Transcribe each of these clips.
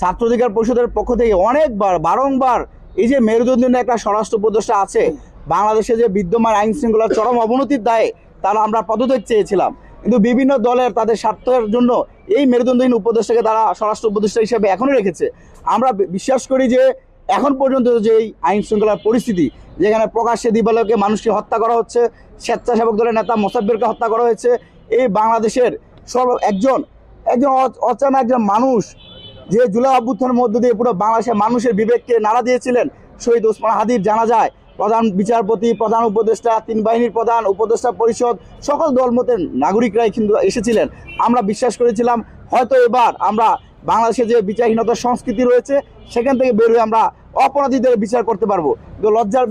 ছাত্র অধিকার পরিষদের পক্ষ থেকে অনেকবার বারংবার এই যে মেরুদণ্ডহীন একটা স্বরাষ্ট্র উপদেষ্টা আছে, বাংলাদেশে যে বিদ্যমান আইন শৃঙ্খলার চরম অবনতির দায়ে তারা আমরা পদত্যাগ চেয়েছিলাম, কিন্তু বিভিন্ন দলের তাদের স্বার্থের জন্য এই মেরুদণ্ডহীন উপদেষ্টাকে তারা স্বরাষ্ট্র উপদেষ্টা হিসেবে এখনও রেখেছে। আমরা বিশ্বাস করি যে এখন পর্যন্ত যে আইন শৃঙ্খলার পরিস্থিতি, যেখানে প্রকাশ্যে দিবালোকে মানুষকে হত্যা করা হচ্ছে, স্বেচ্ছাসেবক দলের নেতা মোসাব্বিরকে হত্যা করা হয়েছে, এই বাংলাদেশের একজন অচেনা একজন মানুষ যে জুলাই অভ্যুত্থানের মধ্য দিয়ে পুরো বাংলাদেশের মানুষের বিবেককে নাড়া দিয়েছিলেন, শহীদ ওসমান হাদির জানাজায় প্রধান বিচারপতি, প্রধান উপদেষ্টা, 3 বাহিনীর প্রধান, উপদেষ্টা পরিষদ, সকল দলমতের নাগরিকরাই কিন্তু এসেছিলেন। আমরা বিশ্বাস করেছিলাম হয়তো এবার আমরা বাংলাদেশে যে বিচারহীনতার সংস্কৃতি রয়েছে সেখান থেকে বের হয়ে আমরা অপরাধীদের বিচার করতে পারবো। তো লজ্জার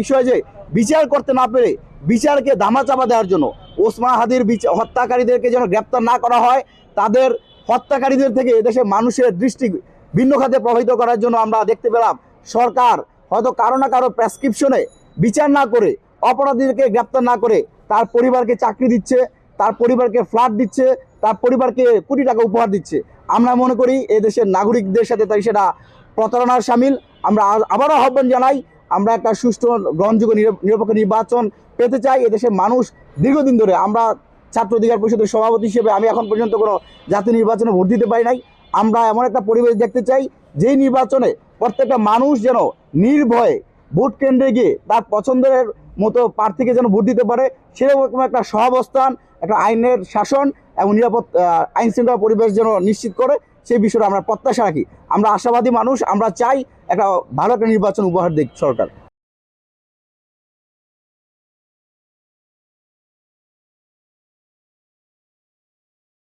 বিষয় যে বিচার করতে না পেরে বিচারকে ধামাচাপা দেওয়ার জন্য ওসমান হাদির হত্যাকারীদেরকে যেন গ্রেপ্তার না করা হয়, তাদের হত্যাকারীদের থেকে এদেশে মানুষের দৃষ্টি ভিন্ন খাতে প্রভাবিত করার জন্য আমরা দেখতে পেলাম সরকার হয়তো কারো না কারো প্রেসক্রিপশনে বিচার না করে, অপরাধীদেরকে গ্রেপ্তার না করে তার পরিবারকে চাকরি দিচ্ছে, তার পরিবারকে ফ্ল্যাট দিচ্ছে, তার পরিবারকে কোটি টাকা উপহার দিচ্ছে। আমরা মনে করি এদেশের নাগরিকদের সাথে তাই সেটা প্রতারণার সামিল। আমরা আবারও আহ্বান জানাই, আমরা একটা সুষ্ঠু গ্রহণযোগ্য নিরপেক্ষ নির্বাচন পেতে চাই। এদেশের মানুষ দীর্ঘদিন ধরে, আমরা ছাত্র অধিকার পরিষদের সভাপতি হিসেবে আমি এখন পর্যন্ত কোনো জাতীয় নির্বাচনে ভোট দিতে পারি নাই। আমরা এমন একটা পরিবেশ দেখতে চাই যেই নির্বাচনে প্রত্যেকটা মানুষ যেন নির্ভয়ে ভোট কেন্দ্রে গিয়ে তার পছন্দের মতো প্রার্থীকে যেন ভোট দিতে পারে, সেরকম একটা সহাবস্থান, একটা আইনের শাসন এবং নিরাপদ আইন শৃঙ্খলা পরিবেশ যেন নিশ্চিত করে, সেই বিষয়টা আমরা প্রত্যাশা রাখি। আমরা আশাবাদী মানুষ, আমরা চাই একটা ভালো একটা নির্বাচন উপহার দিক সরকার।